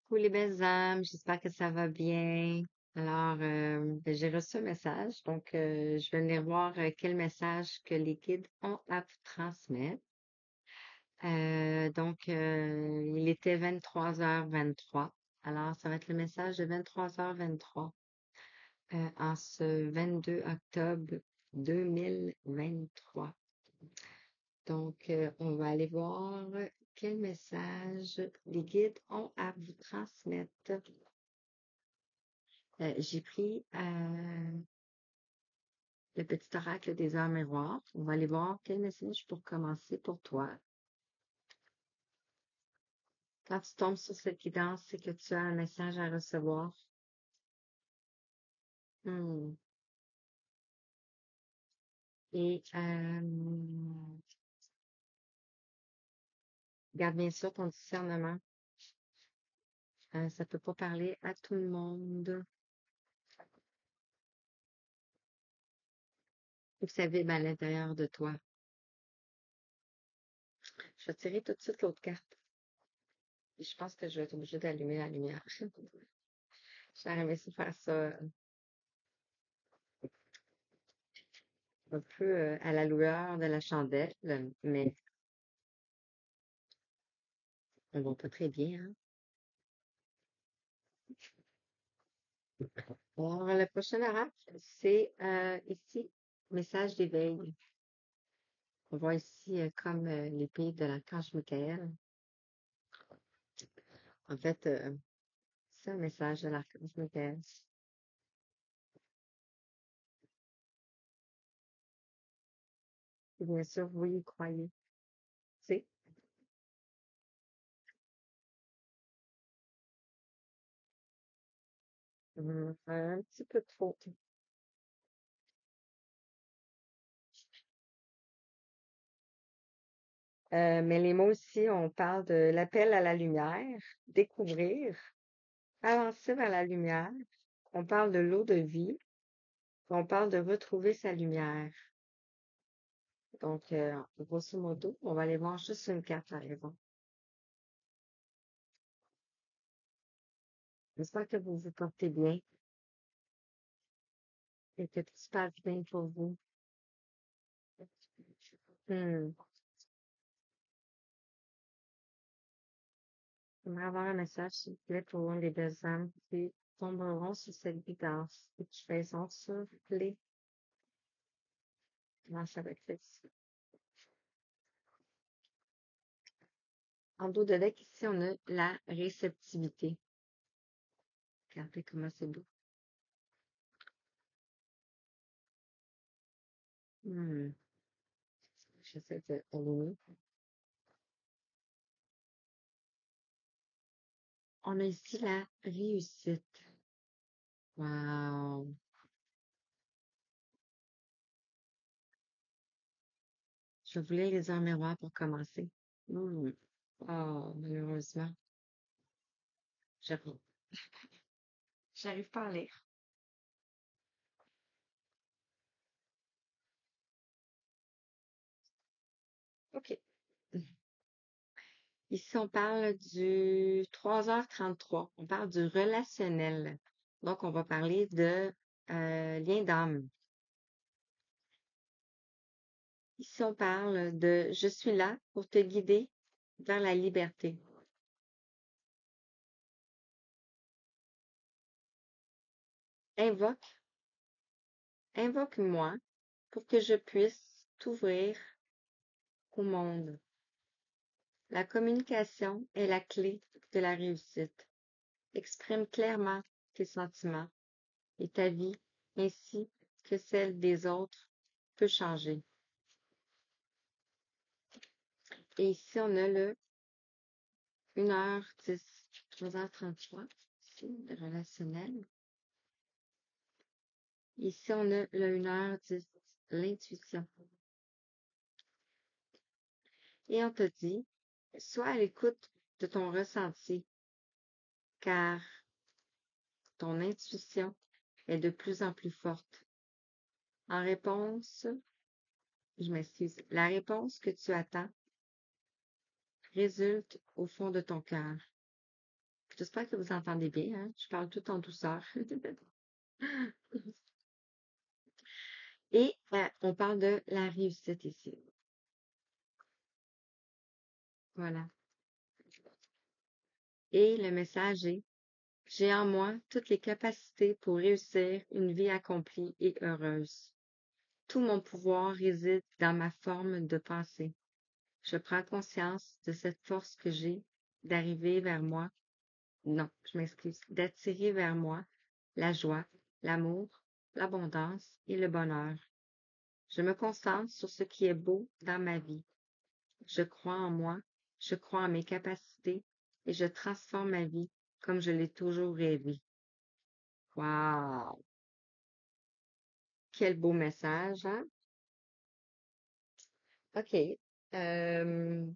Coucou les belles âmes, j'espère que ça va bien. Alors, j'ai reçu un message, donc je vais venir voir quel message que les guides ont à vous transmettre. Il était 23h23. Alors, ça va être le message de 23h23 en ce 22 octobre 2023. Donc, on va aller voir quel message les guides ont à vous transmettre. J'ai pris le petit oracle des heures miroirs. On va aller voir quel message pour commencer pour toi. Quand tu tombes sur cette guidance, c'est que tu as un message à recevoir. Hmm. Et garde bien sûr ton discernement. Ça peut pas parler à tout le monde. Faut que ça vibre à l'intérieur de toi. Je vais tirer tout de suite l'autre carte. Et je pense que je vais être obligée d'allumer la lumière. J'aurais aimé ça faire ça un peu à la lueur de la chandelle, mais on voit pas très bien, hein. Alors, le prochain oracle, c'est ici, message d'éveil. On voit ici comme l'épée de l'archange Michael. En fait, c'est un message de l'archange Michael. Et bien sûr, vous y croyez. C'est un petit peu de faute. Mais les mots ici, on parle de l'appel à la lumière, découvrir, avancer vers la lumière. On parle de l'eau de vie. On parle de retrouver sa lumière. Donc, grosso modo, on va aller voir juste une carte par exemple. J'espère que vous vous portez bien et que tout se passe bien pour vous. Hmm. J'aimerais avoir un message, s'il vous plaît, pour les deux âmes qui tomberont sur cette guidance et qui faisons souffler grâce avec celle-ci. En dos de deck, ici, on a la réceptivité. Regardez comment c'est beau. Hmm. J'essaie de aligner. On a ici la réussite. Wow. Je voulais les en miroir pour commencer. Hmm. Oh, malheureusement, j'arrive, j'arrive pas à lire. OK. Ici, on parle du 3h33. On parle du relationnel. Donc, on va parler de lien d'âme. Ici, on parle de je suis là pour te guider vers la liberté. Invoque, invoque-moi pour que je puisse t'ouvrir au monde. La communication est la clé de la réussite. Exprime clairement tes sentiments et ta vie ainsi que celle des autres peut changer. Et ici, on a le 1h10, 3h33, ici, le relationnel. Ici, on a le 1h10, l'intuition. Et on te dit, sois à l'écoute de ton ressenti, car ton intuition est de plus en plus forte. En réponse, je m'excuse, la réponse que tu attends résulte au fond de ton cœur. J'espère que vous entendez bien, hein? Je parle tout en douceur. Et on parle de la réussite ici. Voilà. Et le message est, j'ai en moi toutes les capacités pour réussir une vie accomplie et heureuse. Tout mon pouvoir réside dans ma forme de pensée. Je prends conscience de cette force que j'ai d'arriver vers moi. Non, je m'excuse. D'attirer vers moi la joie, l'amour, l'abondance et le bonheur. Je me concentre sur ce qui est beau dans ma vie. Je crois en moi, je crois en mes capacités et je transforme ma vie comme je l'ai toujours rêvé. Wow! Quel beau message, hein? OK. Euh,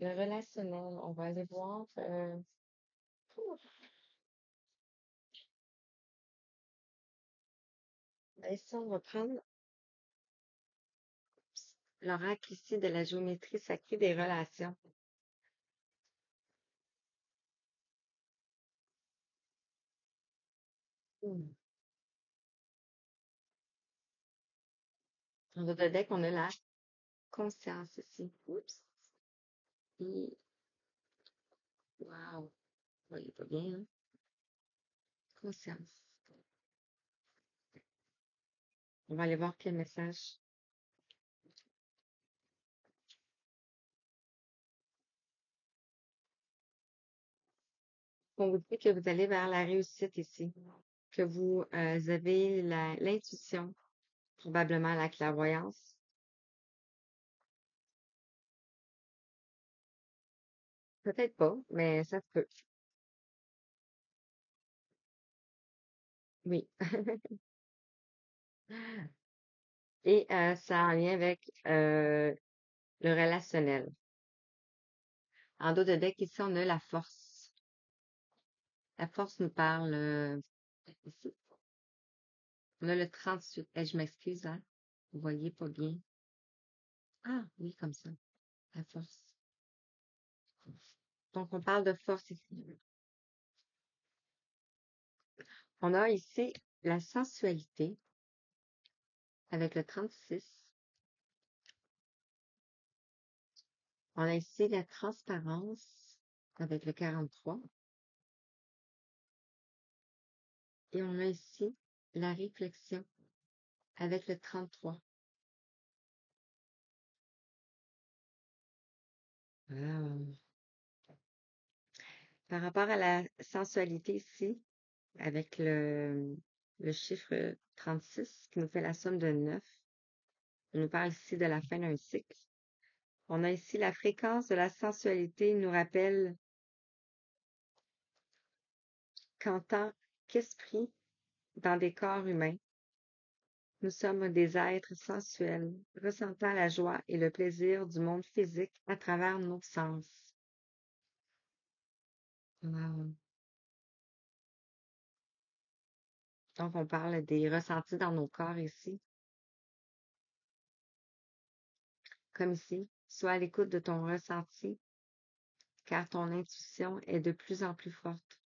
le relationnel, on va aller voir. Ici, on va prendre l'oracle ici de la géométrie sacrée des relations. Hmm. On va dedans qu'on a la conscience ici. Oups. Et, wow. Voyez pas bien, hein? Conscience. On va aller voir quel message. On vous dit que vous allez vers la réussite ici, que vous avez l'intuition, probablement la clairvoyance. Peut-être pas, mais ça se peut. Oui. Et ça a un lien avec le relationnel. En dos de deck, ici, on a la force. La force nous parle ici. On a le 38. Je m'excuse, hein? Vous voyez pas bien. Ah, oui, comme ça. La force. Donc, on parle de force ici. On a ici la sensualité avec le 36. On a ici la transparence avec le 43. Et on a ici la réflexion avec le 33. Ah. Par rapport à la sensualité ici, avec le chiffre 36 qui nous fait la somme de 9, on nous parle ici de la fin d'un cycle. On a ici la fréquence de la sensualité nous rappelle qu'en tant qu'esprit dans des corps humains, nous sommes des êtres sensuels, ressentant la joie et le plaisir du monde physique à travers nos sens. Wow. Donc, on parle des ressentis dans nos corps ici, comme ici. Sois à l'écoute de ton ressenti, car ton intuition est de plus en plus forte.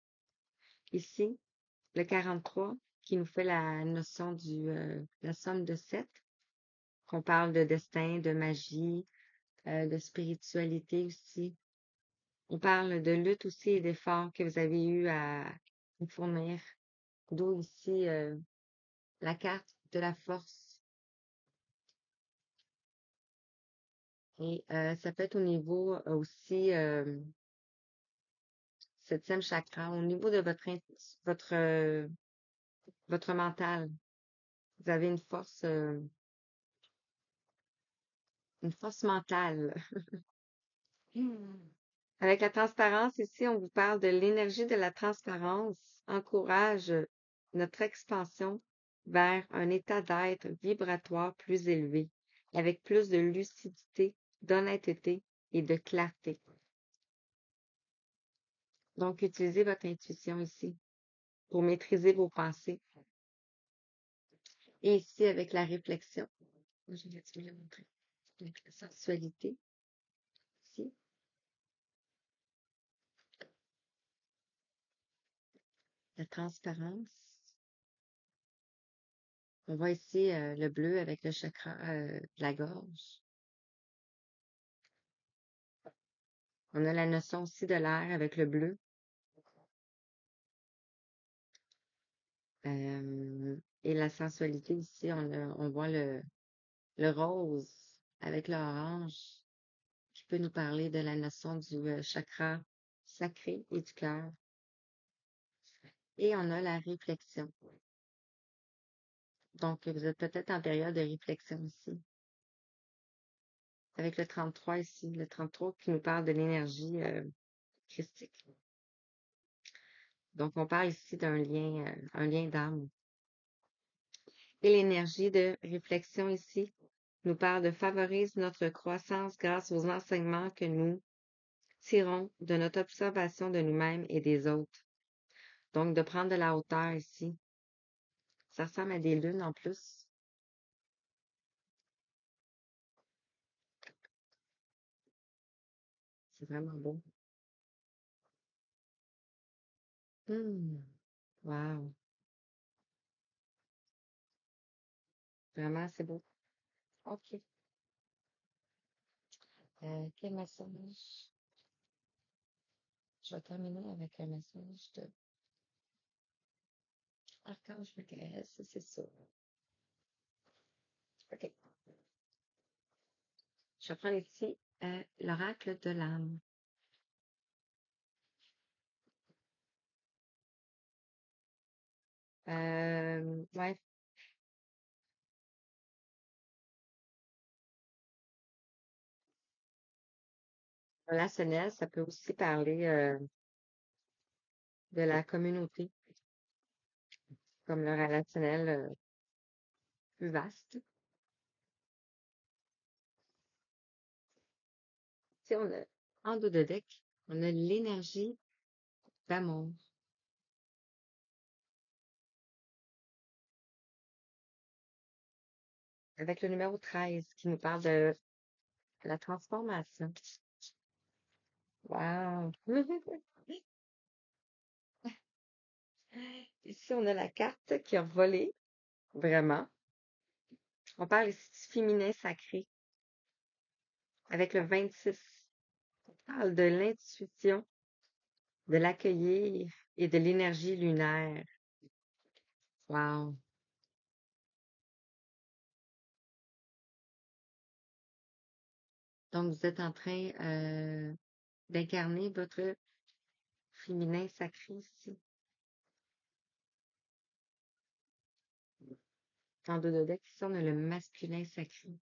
Ici, le 43, qui nous fait la notion la somme de 7, qu'on parle de destin, de magie, de spiritualité aussi. On parle de lutte aussi et d'efforts que vous avez eu à fournir. D'où ici la carte de la force. Et ça peut être au niveau aussi septième chakra, au niveau de votre mental. Vous avez une force mentale. Avec la transparence, ici, on vous parle de l'énergie de la transparence encourage notre expansion vers un état d'être vibratoire plus élevé, avec plus de lucidité, d'honnêteté et de clarté. Donc, utilisez votre intuition ici pour maîtriser vos pensées. Et ici, avec la réflexion, je vais te le montrer, avec la sensualité, ici. la transparence. On voit ici le bleu avec le chakra de la gorge. On a la notion aussi de l'air avec le bleu. Et la sensualité ici, on voit le rose avec l'orange qui peut nous parler de la notion du chakra sacré et du cœur. Et on a la réflexion. Donc, vous êtes peut-être en période de réflexion ici. Avec le 33 ici, le 33 qui nous parle de l'énergie christique. Donc, on parle ici d'un lien, un lien d'âme. Et l'énergie de réflexion ici nous parle de favorise notre croissance grâce aux enseignements que nous tirons de notre observation de nous-mêmes et des autres. Donc, de prendre de la hauteur ici. Ça ressemble à des lunes en plus. C'est vraiment beau. Wow. Vraiment, c'est beau. OK. Quel message? Je vais terminer avec un message de Archange Michael, ça, c'est ça. OK. Je vais prendre ici l'oracle de l'âme. Ouais. Relationnel, ça peut aussi parler de la communauté, comme le relationnel plus vaste. Si on a, en dos de deck, on a l'énergie d'amour. Avec le numéro 13 qui nous parle de la transformation. Wow! Ici, on a la carte qui a volé, vraiment. On parle ici du féminin sacré. Avec le 26, on parle de l'intuition, de l'accueillir et de l'énergie lunaire. Wow! Donc, vous êtes en train d'incarner votre féminin sacré ici. En dos de deck, ici, on a le masculin sacré.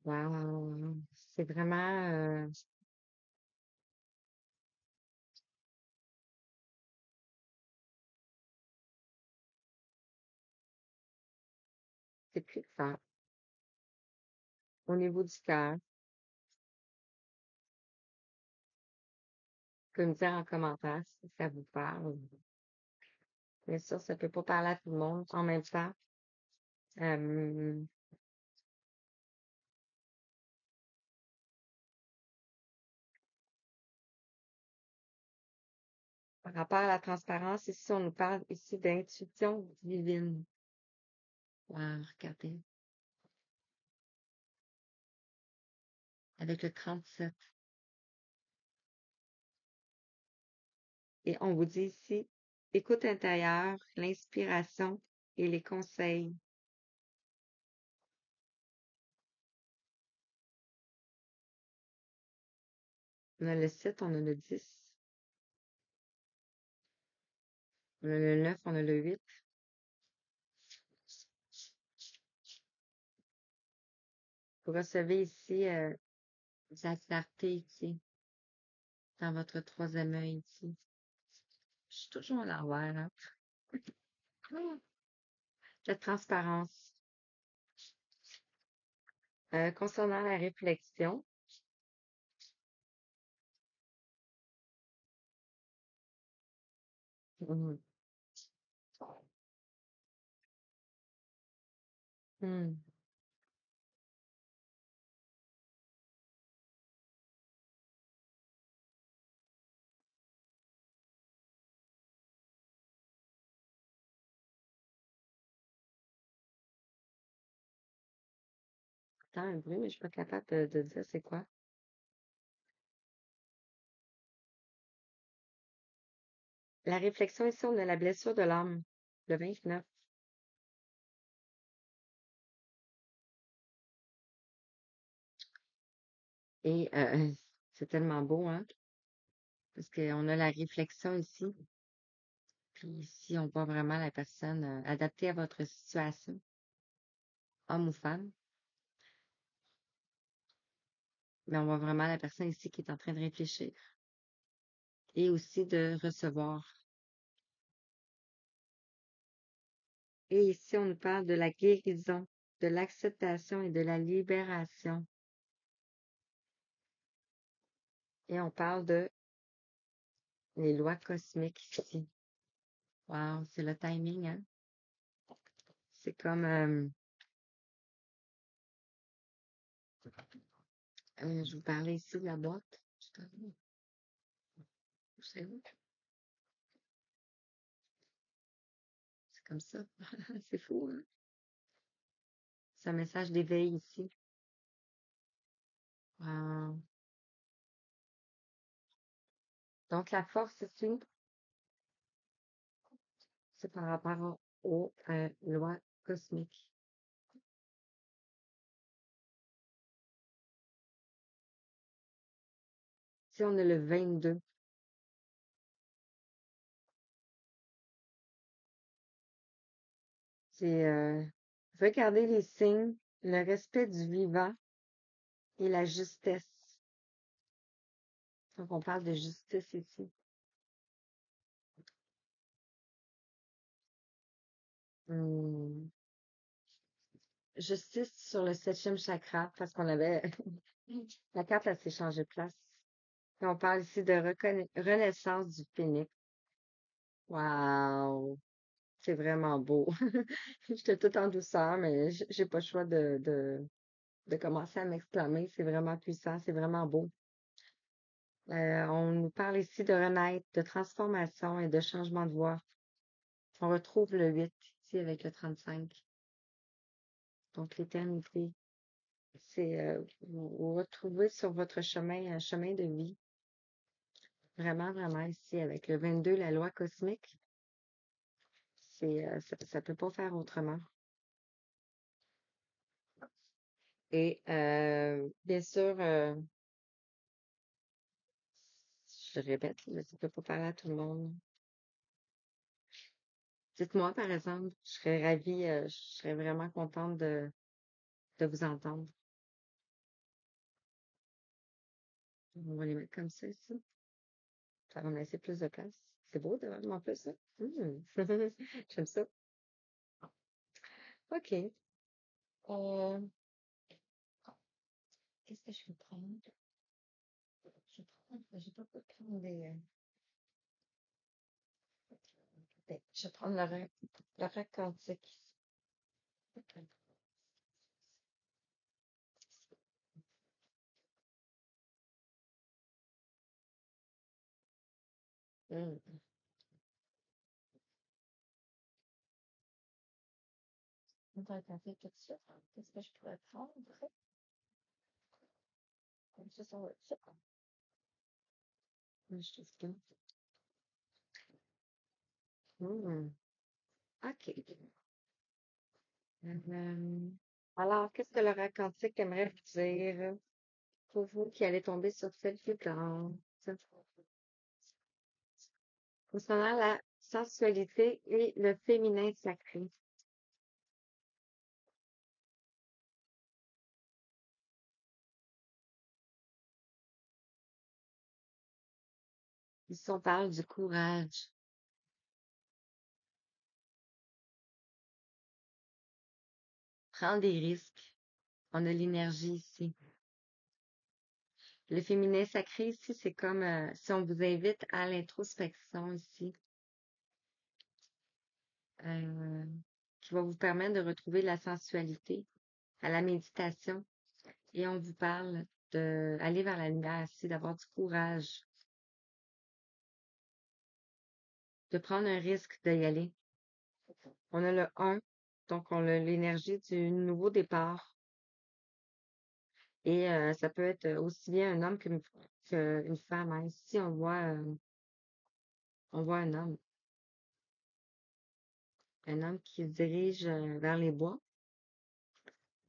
Wow! C'est vraiment... c'est plus fort. Au niveau du cœur, vous pouvez me dire en commentaire si ça vous parle. Bien sûr, ça peut pas parler à tout le monde en même temps. Euh, Par rapport à la transparence, ici, on nous parle ici d'intuition divine. Wow, regardez. Avec le 37. Et on vous dit ici, écoute intérieure, l'inspiration et les conseils. On a le 7, on a le 10. On a le 9, on a le 8. Vous recevez ici de la clarté ici, dans votre troisième œil ici. Je suis toujours à l'envers, hein? La transparence. Concernant la réflexion, mhm, hmm, j'entends un bruit, mais je suis pas capable de dire c'est quoi. La réflexion ici, on a la blessure de l'âme, le 29. Et c'est tellement beau, hein? Parce qu'on a la réflexion ici. Puis ici, on voit vraiment la personne adaptée à votre situation, homme ou femme. Mais on voit vraiment la personne ici qui est en train de réfléchir et aussi de recevoir. Et ici, on nous parle de la guérison, de l'acceptation et de la libération. Et on parle de les lois cosmiques ici. Wow, c'est le timing, hein? C'est comme, je vous parlais ici de la boîte. C'est où? C'est comme ça. C'est fou, hein? C'est un message d'éveil ici. Wow. Donc, la force ici, c'est par rapport aux lois cosmiques. Si on a le 22, c'est regarder les signes, le respect du vivant et la justesse. Donc, on parle de justice ici. Hmm. Justice sur le 7e chakra, parce qu'on avait la carte, elle s'est changée de place. Et on parle ici de renaissance du phénix. Wow! C'est vraiment beau. J'étais toute en douceur, mais j'ai pas le choix de commencer à m'exclamer. C'est vraiment puissant, c'est vraiment beau. On nous parle ici de renaître, de transformation et de changement de voie. On retrouve le 8 ici avec le 35. Donc, l'éternité. C'est vous retrouvez sur votre chemin, un chemin de vie. Vraiment, vraiment ici avec le 22, la loi cosmique. C'est ça peut pas faire autrement. Et bien sûr, je répète, mais ça peut pas parler à tout le monde. Dites-moi, par exemple, je serais ravie, je serais vraiment contente de vous entendre. On va les mettre comme ça ici. Ça va me laisser plus de place. C'est beau de vraiment plus ça. J'aime ça. OK. Euh, qu'est-ce que je vais prendre? Je vais pas prendre je vais prendre l'oracle quantique. Hmm. L'oracle quantique tout de suite. Qu'est-ce que je pourrais prendre? Comme ça va être ça. Je trouve que. Hmm. OK. Euh, alors, qu'est-ce que l'oracle quantique aimerait vous dire pour vous qui allez tomber sur cette guidance concernant la sensualité et le féminin sacré? Ici, on parle du courage, prendre des risques. On a l'énergie ici. Le féminin sacré ici, c'est comme si on vous invite à l'introspection ici, euh, qui va vous permettre de retrouver la sensualité, à la méditation. Et on vous parle d'aller vers la lumière ici, d'avoir du courage, de prendre un risque d'y aller. On a le 1, donc on a l'énergie du nouveau départ. Et ça peut être aussi bien un homme qu'une femme, hein. Ici, on voit un homme qui se dirige vers les bois,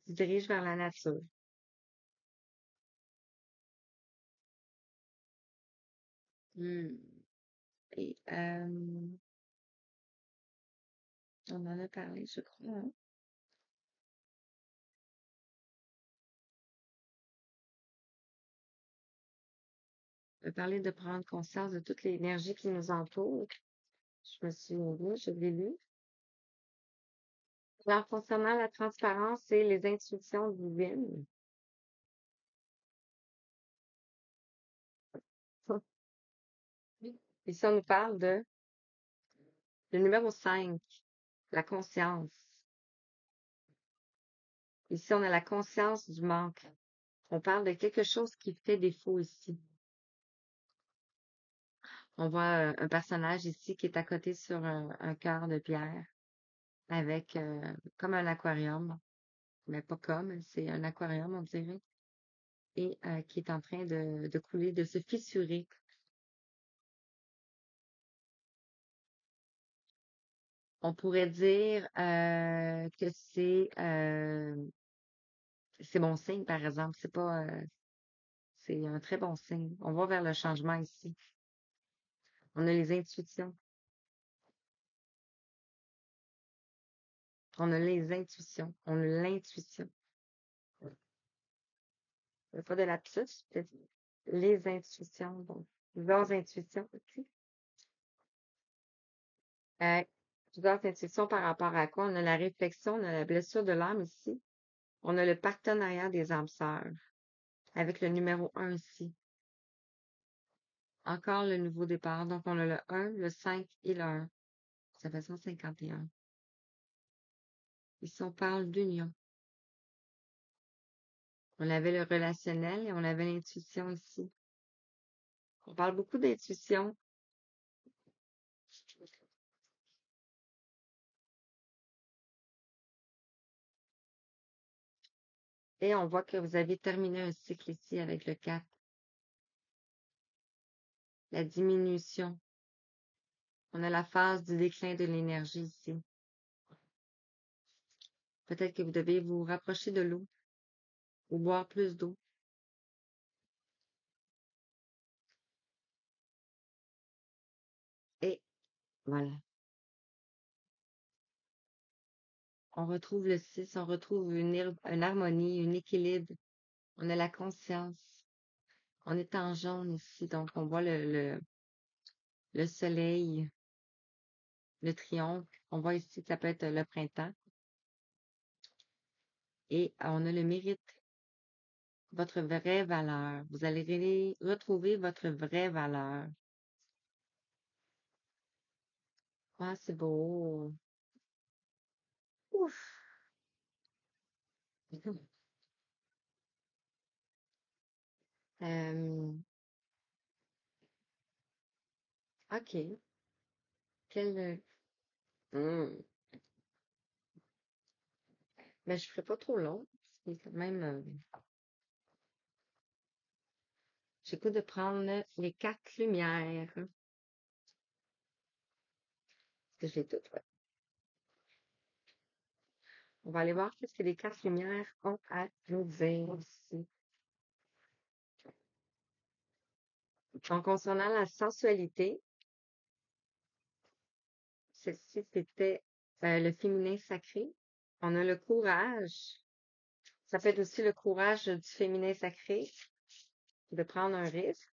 qui se dirige vers la nature. Hmm. Et on en a parlé, je crois, hein. On a parlé de prendre conscience de toute l'énergie qui nous entoure. Je me suis dit, je l'ai lu. Alors, concernant la transparence et les intuitions divines, ici, on nous parle de le numéro 5, la conscience. Ici, on a la conscience du manque. On parle de quelque chose qui fait défaut ici. On voit un personnage ici qui est à côté sur un cœur de pierre avec comme un aquarium, mais pas comme, c'est un aquarium, on dirait, et qui est en train de couler, de se fissurer. On pourrait dire que c'est bon signe, par exemple. C'est pas c'est un très bon signe. On va vers le changement ici. On a les intuitions. On a les intuitions. On a l'intuition. Pas de lapsus, peut-être les intuitions, donc leurs intuitions aussi. Euh, Plusieurs intuitions par rapport à quoi? On a la réflexion, on a la blessure de l'âme ici. On a le partenariat des âmes sœurs avec le numéro 1 ici. Encore le nouveau départ. Donc, on a le 1, le 5 et le 1. Ça fait 151. Ici, on parle d'union. On avait le relationnel et on avait l'intuition ici. On parle beaucoup d'intuition. Et on voit que vous avez terminé un cycle ici avec le 4. La diminution. On a la phase du déclin de l'énergie ici. Peut-être que vous devez vous rapprocher de l'eau ou boire plus d'eau. Et voilà. On retrouve le 6, on retrouve une harmonie, un équilibre. On a la conscience. On est en jaune ici, donc on voit le soleil, le triomphe. On voit ici que ça peut être le printemps. Et on a le mérite, votre vraie valeur. Vous allez retrouver votre vraie valeur. Ah, c'est beau. Ouf. Euh, OK. Quel... Hmm. Mais je ferai pas trop long. C'est quand même... j'ai le goût de prendre les 4 lumières. Parce que j'ai tout fait. On va aller voir qu'est-ce que les 4 lumières ont à nous dire ici. En concernant la sensualité, ceci c'était le féminin sacré. On a le courage. Ça peut être aussi le courage du féminin sacré, de prendre un risque.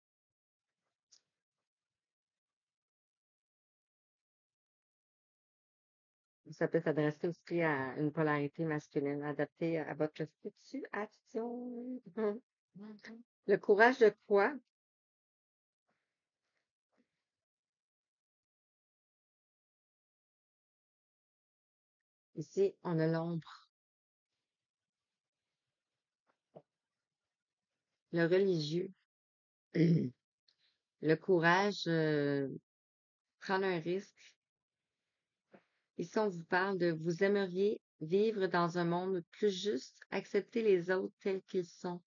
Ça peut s'adresser aussi à une polarité masculine adaptée à votre situation. Le courage de quoi? Ici, on a l'ombre. Le religieux. Le courage, prendre un risque. Ici, on vous parle de vous aimeriez vivre dans un monde plus juste, accepter les autres tels qu'ils sont.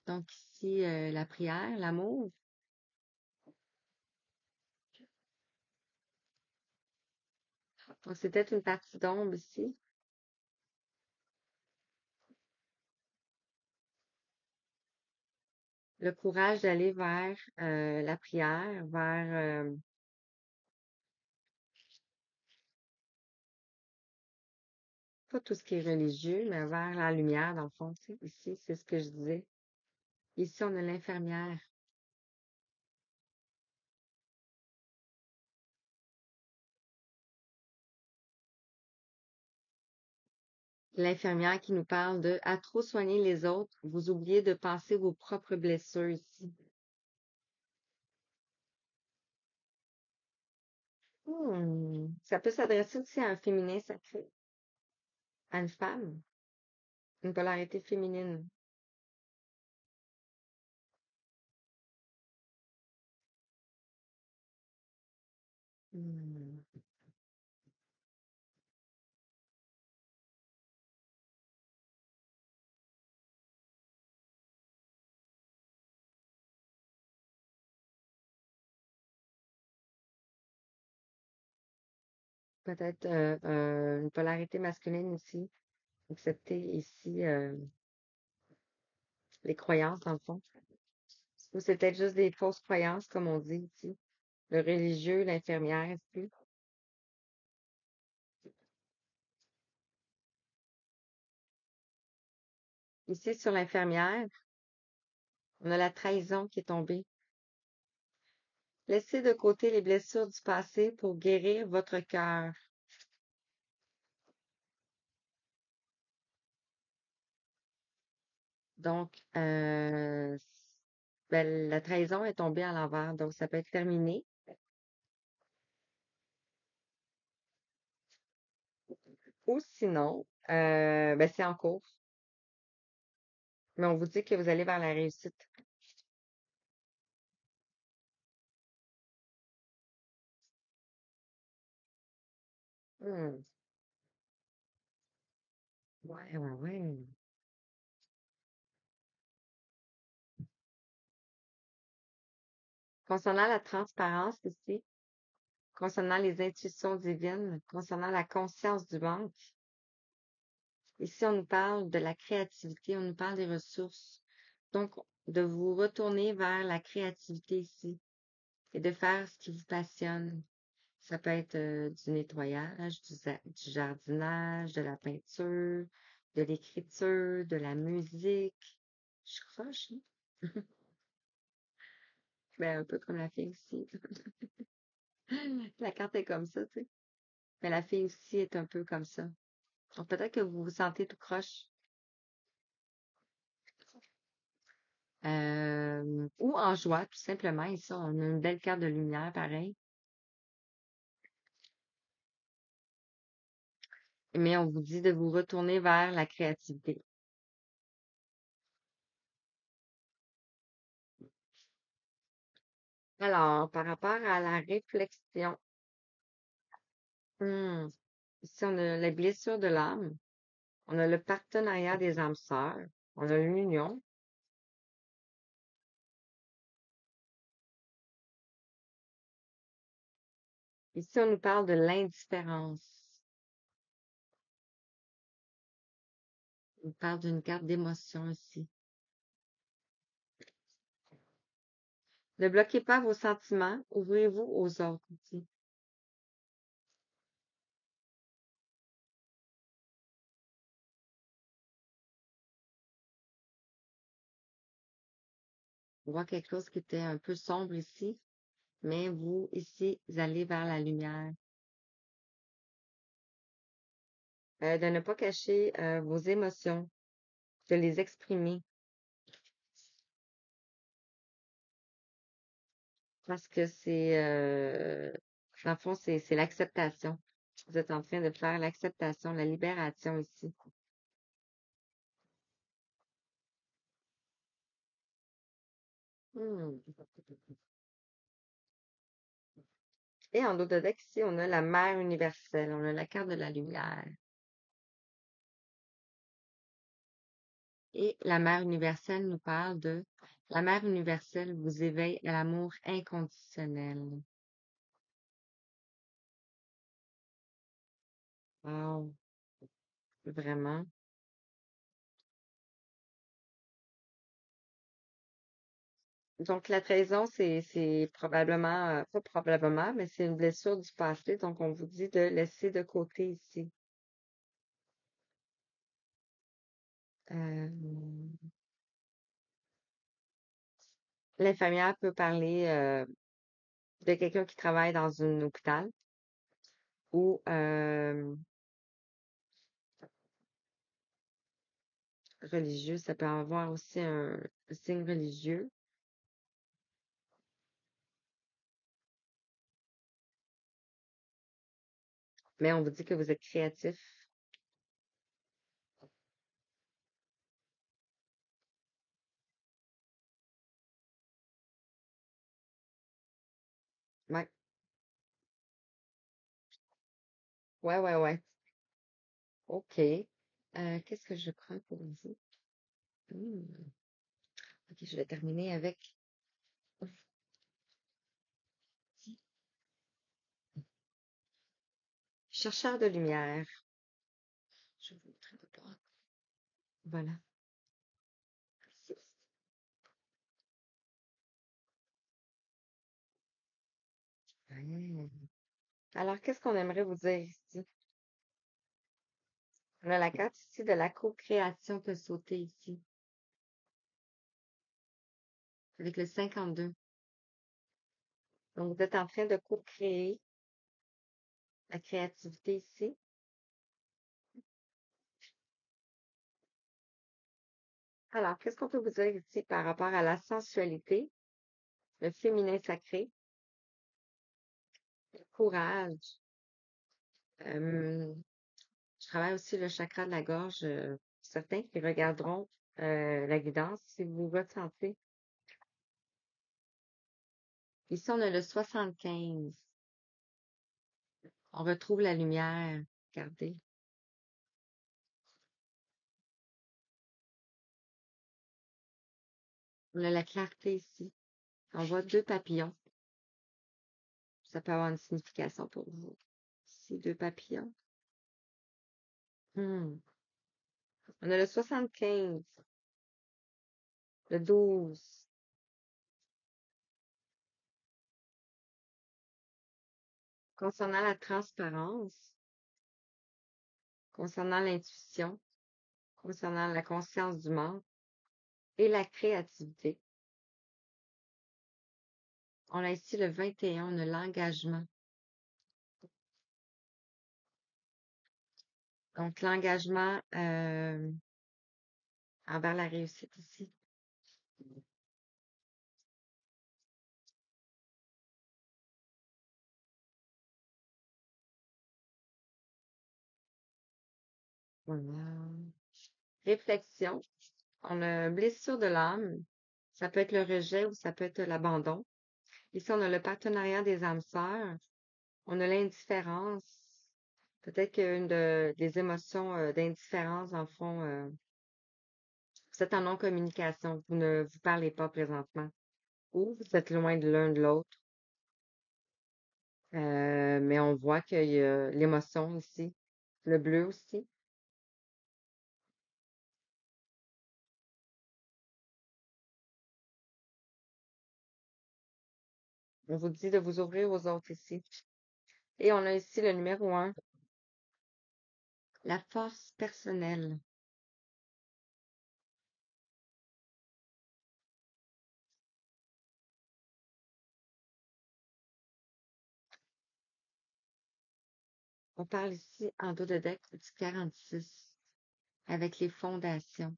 Donc ici, la prière, l'amour. Donc c'est peut-être une partie d'ombre ici. Le courage d'aller vers la prière, vers pas tout ce qui est religieux, mais vers la lumière, dans le fond, tu sais. Ici, c'est ce que je disais. Ici, on a l'infirmière. L'infirmière qui nous parle de à trop soigner les autres, vous oubliez de penser vos propres blessures ici. Ça peut s'adresser aussi à un féminin sacré, à une femme, une polarité féminine. Hmm. Peut-être une polarité masculine aussi, accepter ici les croyances, dans le fond. Ou c'est peut-être juste des fausses croyances, comme on dit ici. Le religieux, l'infirmière ici. Ici, sur l'infirmière, on a la trahison qui est tombée. Laissez de côté les blessures du passé pour guérir votre cœur. Donc, ben, la trahison est tombée à l'envers, donc ça peut être terminé. Ou sinon, ben, c'est en cours, mais on vous dit que vous allez vers la réussite. Hmm. Ouais, ouais, ouais. Concernant la transparence ici, concernant les intuitions divines, concernant la conscience du manque, ici on nous parle de la créativité, on nous parle des ressources. Donc, de vous retourner vers la créativité ici et de faire ce qui vous passionne. Ça peut être du nettoyage, du jardinage, de la peinture, de l'écriture, de la musique. Je croche, hein? Ben, un peu comme la fille aussi. La carte est comme ça, tu sais. Mais la fille aussi est un peu comme ça. Donc peut-être que vous vous sentez tout croche. Ou en joie, tout simplement. Ici, on a une belle carte de lumière, pareil. Mais on vous dit de vous retourner vers la créativité. Alors, par rapport à la réflexion, hmm, ici, on a la blessure de l'âme, on a le partenariat des âmes sœurs, on a l'union. Ici, on nous parle de l'indifférence. On nous parle d'une carte d'émotion ici. Ne bloquez pas vos sentiments, ouvrez-vous aux autres ici. On voit quelque chose qui était un peu sombre ici, mais vous, ici, vous allez vers la lumière. De ne pas cacher vos émotions, de les exprimer, parce que dans le fond, c'est l'acceptation. Vous êtes en train de faire l'acceptation, la libération ici. Hmm. Et en au-delà ici, on a la mère universelle, on a la carte de la lumière. Et la Mère universelle nous parle de la Mère universelle vous éveille à l'amour inconditionnel. Wow, vraiment. Donc, la trahison, c'est probablement, pas probablement, mais c'est une blessure du passé. Donc, on vous dit de laisser de côté ici. Euh, L'infirmière peut parler de quelqu'un qui travaille dans un hôpital ou religieux. Ça peut avoir aussi un signe religieux, mais on vous dit que vous êtes créatif. Ouais, ouais, ouais, ouais. OK. Qu'est-ce que je prends pour vous? Hmm. OK, je vais terminer avec chercheur de lumière. Je vous montrer de droite. Voilà. Ouais. Alors, qu'est-ce qu'on aimerait vous dire ici? On a la carte ici de la co-création que sauter ici, avec le 52. Donc, vous êtes en train de co-créer la créativité ici. Alors, qu'est-ce qu'on peut vous dire ici par rapport à la sensualité, le féminin sacré, le courage? Euh, je travaille aussi le chakra de la gorge. Certains qui regarderont la guidance, si vous ressentez. Ici, on a le 75. On retrouve la lumière. Regardez. On a la clarté ici. On voit deux papillons. Ça peut avoir une signification pour vous. Ici, deux papillons. Hmm. On a le 75, le 12. Concernant la transparence, concernant l'intuition, concernant la conscience du monde et la créativité. On a ici le 21, on a l'engagement. Donc, l'engagement envers la réussite ici. Voilà. Réflexion. On a blessure de l'âme. Ça peut être le rejet ou ça peut être l'abandon. Ici, on a le partenariat des âmes sœurs. On a l'indifférence. Peut-être des émotions d'indifférence en font. Vous êtes en non-communication. Vous ne vous parlez pas présentement. Ou vous êtes loin de l'un de l'autre. Mais on voit qu'il y a l'émotion ici. Le bleu aussi. On vous dit de vous ouvrir aux autres ici. Et on a ici le numéro 1, la force personnelle. On parle ici en dos de deck du 46 avec les fondations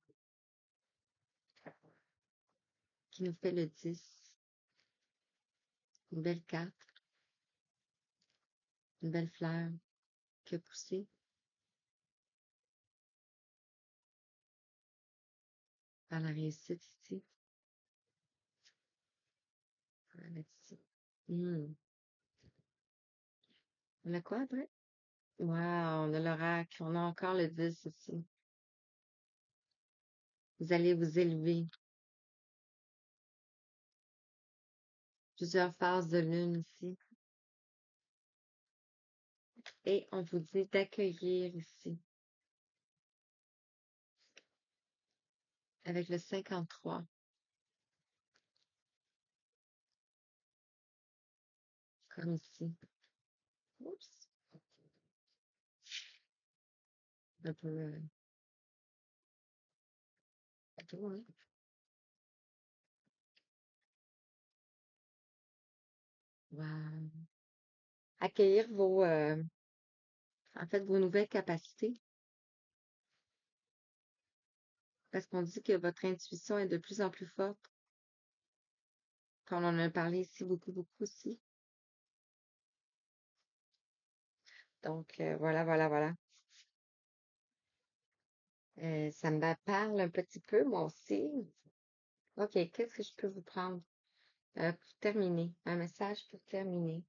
qui nous fait le 10. Une belle carte, une belle fleur qui a poussé par la réussite ici. On va mettre ici. Hmm. On a quoi après? Wow, on a l'oracle. On a encore le 10 ici. Vous allez vous élever. Plusieurs phases de lune ici. Et on vous dit d'accueillir ici. Avec le 53. Comme ici. Oups. Un peu, bateau, hein? Wow. Accueillir en fait, vos nouvelles capacités. Parce qu'on dit que votre intuition est de plus en plus forte. Quand on en a parlé ici beaucoup, beaucoup aussi. Donc, voilà, voilà, voilà. Ça me parle un petit peu, moi aussi. OK, qu'est-ce que je peux vous prendre pour terminer? Un message pour terminer.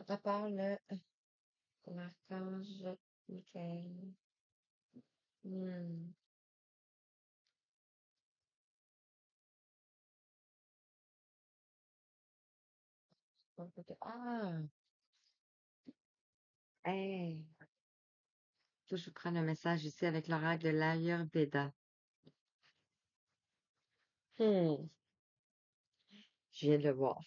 À part l'archange Michael. Hmm. Ah, hey, faut que je prenne un message ici avec l'oracle de l'Ayurveda. Hmm, je viens de le voir.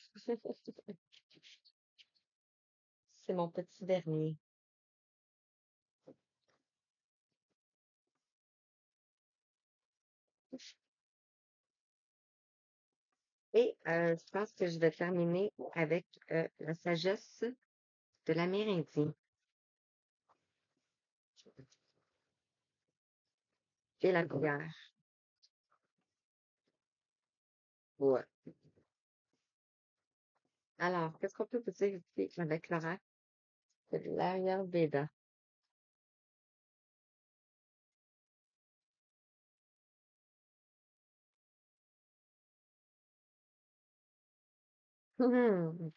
C'est mon petit dernier. Et je pense que je vais terminer avec la sagesse de l'Amérindien et la prière. Ouais. Alors, qu'est-ce qu'on peut vous dire ici avec l'oracle de l'Ayurveda? On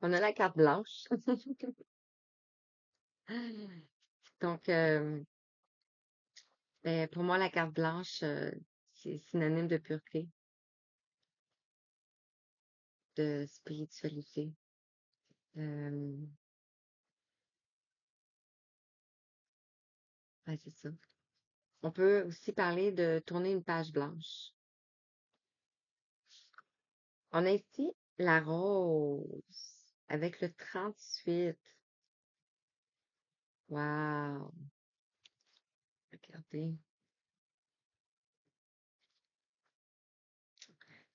a la carte blanche. Donc, pour moi, la carte blanche, c'est synonyme de pureté, de spiritualité. Euh, ouais, c'est ça. On peut aussi parler de tourner une page blanche. On a ici la rose avec le 38. Wow! Regardez.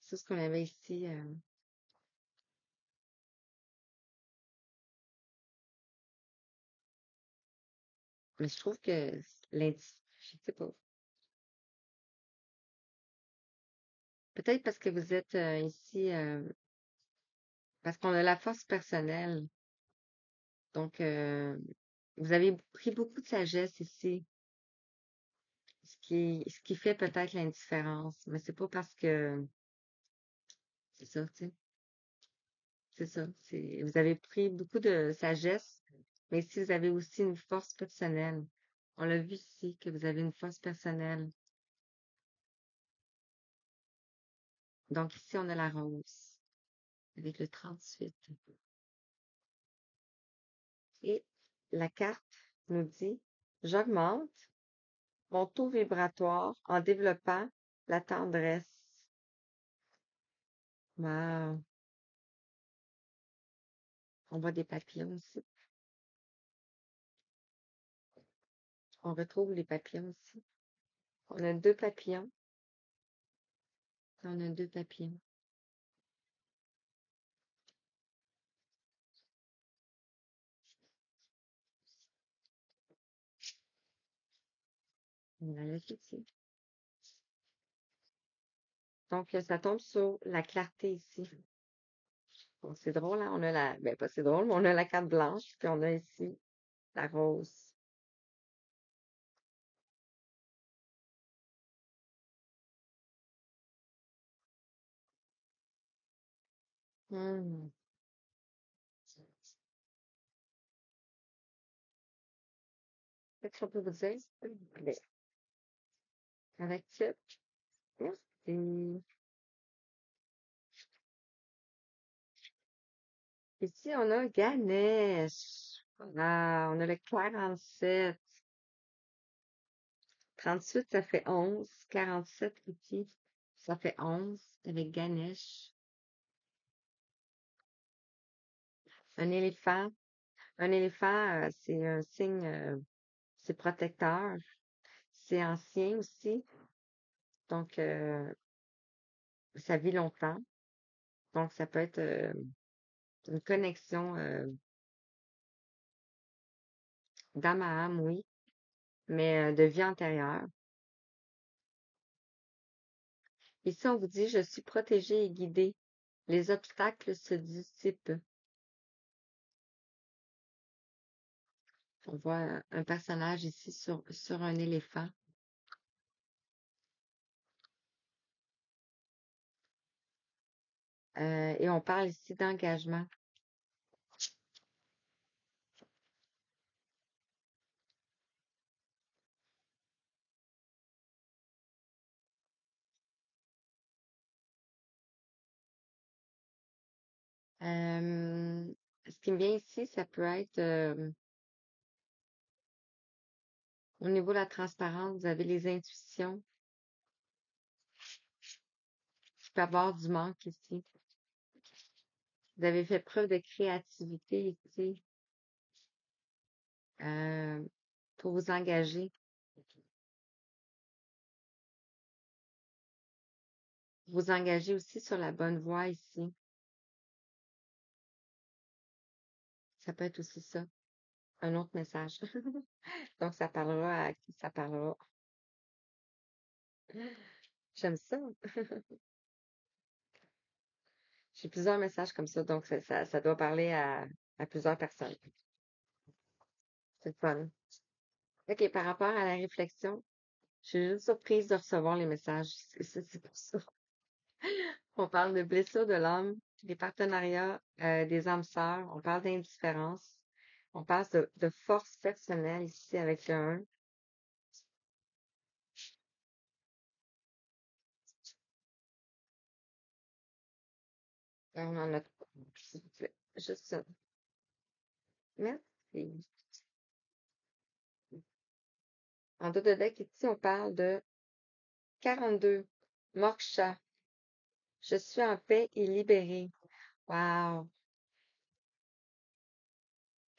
C'est ce qu'on avait ici. Mais je trouve que je sais pas. Peut-être parce que vous êtes ici, parce qu'on a la force personnelle. Donc, vous avez pris beaucoup de sagesse ici, ce qui fait peut-être l'indifférence. Mais c'est pas parce que, c'est ça, tu sais, c'est ça. Vous avez pris beaucoup de sagesse, mais ici, vous avez aussi une force personnelle. On l'a vu ici, que vous avez une force personnelle. Donc, ici, on a la rose, avec le 38. Et la carte nous dit, j'augmente mon taux vibratoire en développant la tendresse. Wow. On voit des papillons aussi. On retrouve les papillons aussi. On a deux papillons. On a deux papillons. On a le ici. Donc, ça tombe sur la clarté ici. Bon, c'est drôle, hein? On a ben, pas c'est drôle, mais on a la carte blanche, puis on a ici la rose. Hmm. Qu'est-ce qu'on peut vous dire, s'il vous plaît? Avec ça, merci. Ici, on a Ganesh. Ah, on a le 47. 38, ça fait 11. 47 ici, ça fait 11 avec Ganesh. Un éléphant. Un éléphant, c'est un signe, c'est protecteur. C'est ancien aussi. Donc, ça vit longtemps. Donc, ça peut être une connexion d'âme à âme, oui, mais de vie antérieure. Ici, on vous dit, je suis protégé et guidé. Les obstacles se dissipent. On voit un personnage ici sur un éléphant. Et on parle ici d'engagement. Ce qui me vient ici, ça peut être au niveau de la transparence, vous avez les intuitions. Il peut y avoir du manque ici. Vous avez fait preuve de créativité ici euh, pour vous engager. Vous engagez aussi sur la bonne voie ici. Ça peut être aussi ça, un autre message. Donc, ça parlera à qui ça parlera. J'aime ça. J'ai plusieurs messages comme ça, donc ça doit parler à plusieurs personnes. C'est le fun. OK, par rapport à la réflexion, je suis juste surprise de recevoir les messages. C'est pour ça. On parle de blessures de l'âme, des partenariats, des âmes sœurs. On parle d'indifférence. On parle de force personnelle ici avec le 1. On en a s'il vous plaît. Juste ça. Merci. En dos de deck, ici, on parle de 42. Moksha. Je suis en paix et libérée. Wow.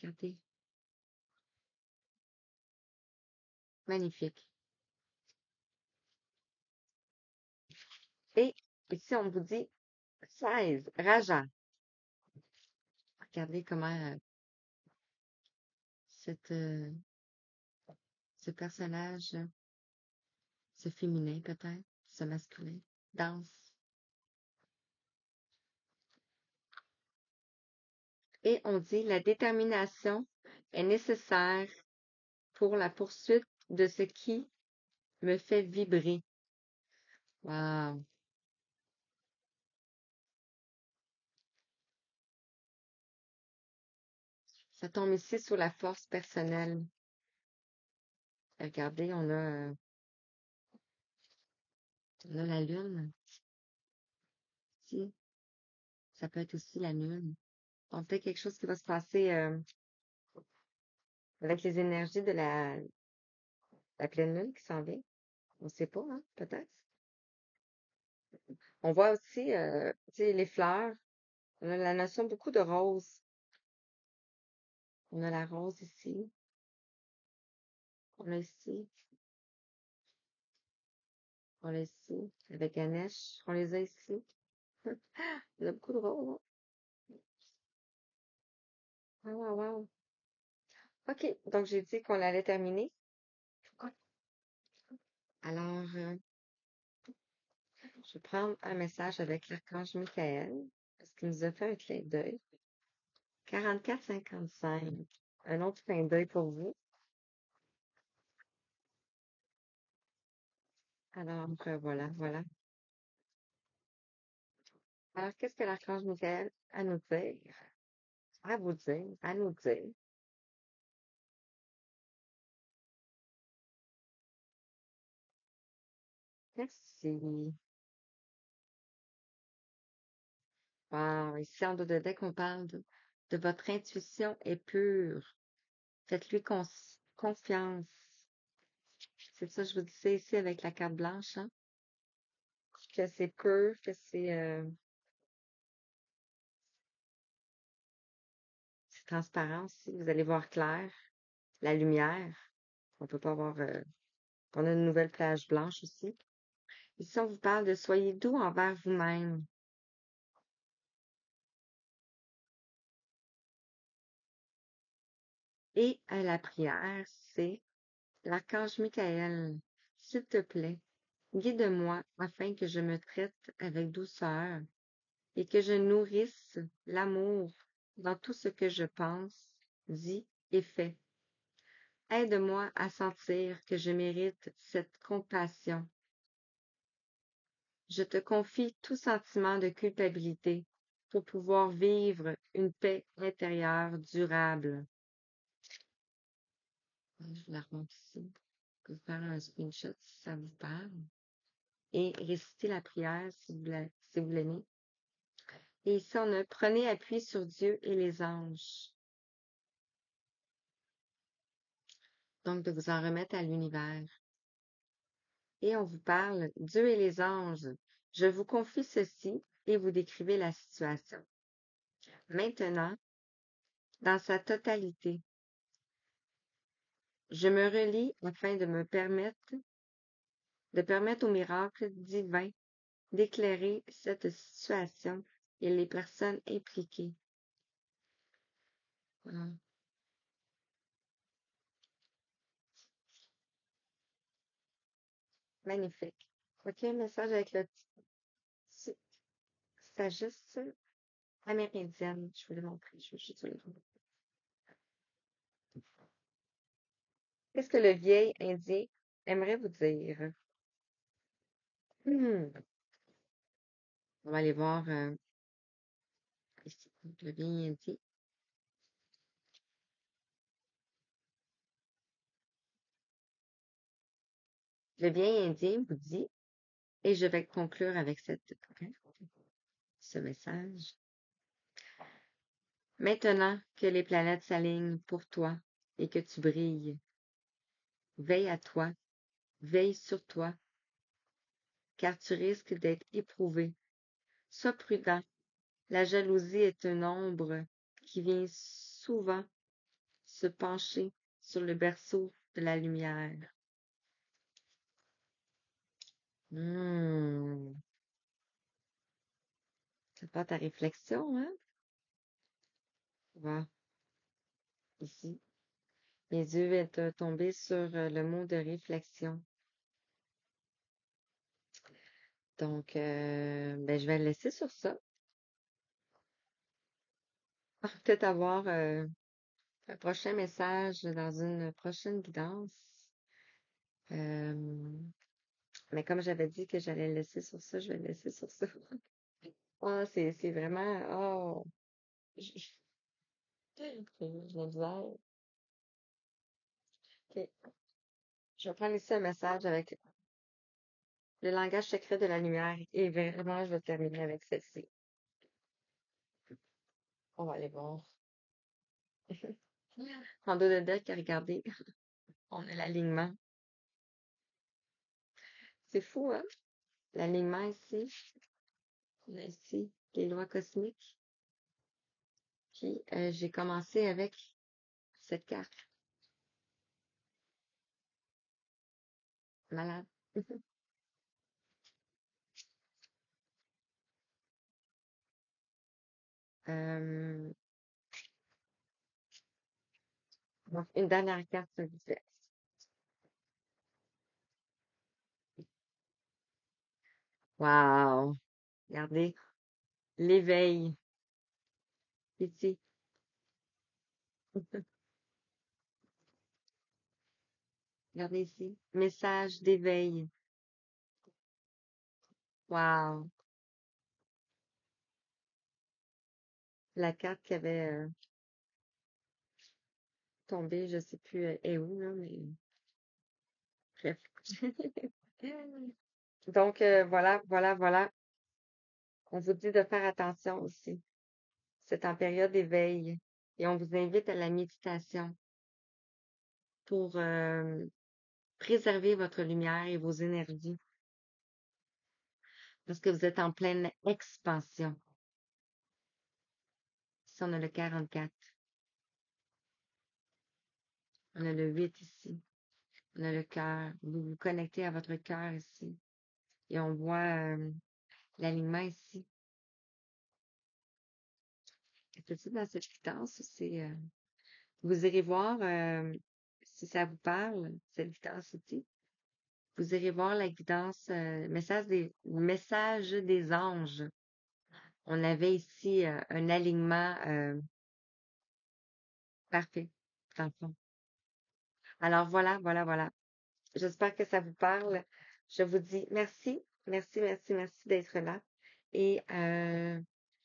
Regardez. Magnifique. Et ici, on vous dit 16. Raja. Regardez comment cette, ce personnage, ce féminin peut-être, ce masculin, danse. Et on dit la détermination est nécessaire pour la poursuite de ce qui me fait vibrer. Wow. Ça tombe ici sur la force personnelle. Regardez, on a la lune. Ici, ça peut être aussi la lune. Donc, peut-être quelque chose qui va se passer avec les énergies de la pleine lune qui s'en vient. On ne sait pas, hein, peut-être. On voit aussi, tu sais, les fleurs. On a la notion beaucoup de rose. On a la rose ici. On a ici. On l'a ici. Avec Ganesh. On les a ici. Il y a beaucoup de roses. Hein. Wow, wow, wow. OK. Donc, j'ai dit qu'on allait terminer. Alors, je vais prendre un message avec l'archange Michael, parce qu'il nous a fait un clin d'œil. 44-55. Un autre clin d'œil pour vous. Alors, voilà, voilà. Alors, qu'est-ce que l'archange Michael a à nous dire, à vous dire, à nous dire? Merci. Wow. Ici, en dos de deck, on parle de votre intuition est pure. Faites-lui confiance. C'est ça, je vous disais ici avec la carte blanche, hein, que c'est pur, que c'est transparent aussi. Vous allez voir clair, la lumière. On peut pas avoir. On a une nouvelle plage blanche aussi. Ici, on vous parle de soyez doux envers vous-même. Et à la prière, c'est l'archange Michael. S'il te plaît, guide-moi afin que je me traite avec douceur et que je nourrisse l'amour dans tout ce que je pense, dis et fais. Aide-moi à sentir que je mérite cette compassion. Je te confie tout sentiment de culpabilité pour pouvoir vivre une paix intérieure durable. Je la remonte ici. Vous pouvez faire un screenshot si ça vous parle. Et réciter la prière si vous l'aimez. Et ici, on a prenez appui sur Dieu et les anges. Donc, de vous en remettre à l'univers. Et on vous parle, Dieu et les anges. Je vous confie ceci et vous décrivez la situation. Maintenant, dans sa totalité, je me relie afin de permettre au miracle divin d'éclairer cette situation et les personnes impliquées. Voilà. Magnifique. OK, message avec le petit sagesse amérindienne. Je vais le montrer. Je vais juste le montrer. Qu'est-ce que le vieil Indien aimerait vous dire? Hmm. On va aller voir ici. Le vieil Indien. Le vieil Indien vous dit, et je vais conclure avec ce message. Maintenant que les planètes s'alignent pour toi et que tu brilles, veille à toi, veille sur toi, car tu risques d'être éprouvé. Sois prudent. La jalousie est une ombre qui vient souvent se pencher sur le berceau de la lumière. Hmm. Ça porte à réflexion, hein? Voilà, ici. Mes yeux étaient tombés sur le mot de réflexion. Donc, ben, je vais le laisser sur ça. Peut-être avoir un prochain message dans une prochaine guidance. Euh, mais comme j'avais dit que j'allais le laisser sur ça, je vais le laisser sur ça. Ah, c'est vraiment, oh, je l'ai bizarre. Ok. Je vais prendre ici un message avec le langage secret de la lumière et vraiment, je vais terminer avec celle-ci. On va aller voir. En dos de deck, regardez, on a l'alignement. C'est fou, hein? L'alignement ici. On a ici les lois cosmiques. Puis, j'ai commencé avec cette carte. Malade. Euh, donc, une dernière carte, s'il vous plaît. Wow! Regardez, l'éveil. Ici. Regardez ici. Message d'éveil. Wow! La carte qui avait tombé, je sais plus est où, là, mais bref. Donc, voilà, voilà, voilà. On vous dit de faire attention aussi. C'est en période d'éveil. Et on vous invite à la méditation pour préserver votre lumière et vos énergies parce que vous êtes en pleine expansion. Ici, on a le 44. On a le 8 ici. On a le cœur. Vous vous connectez à votre cœur ici. Et on voit l'alignement ici. C'est dans cette guidance, vous irez voir si ça vous parle, cette guidance ici. Vous irez voir la guidance, message des anges. On avait ici un alignement parfait, dans le fond. Alors voilà, voilà, voilà. J'espère que ça vous parle. Je vous dis merci, merci, merci, merci d'être là. Et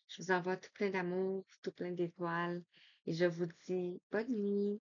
je vous envoie tout plein d'amour, tout plein d'étoiles. Et je vous dis bonne nuit.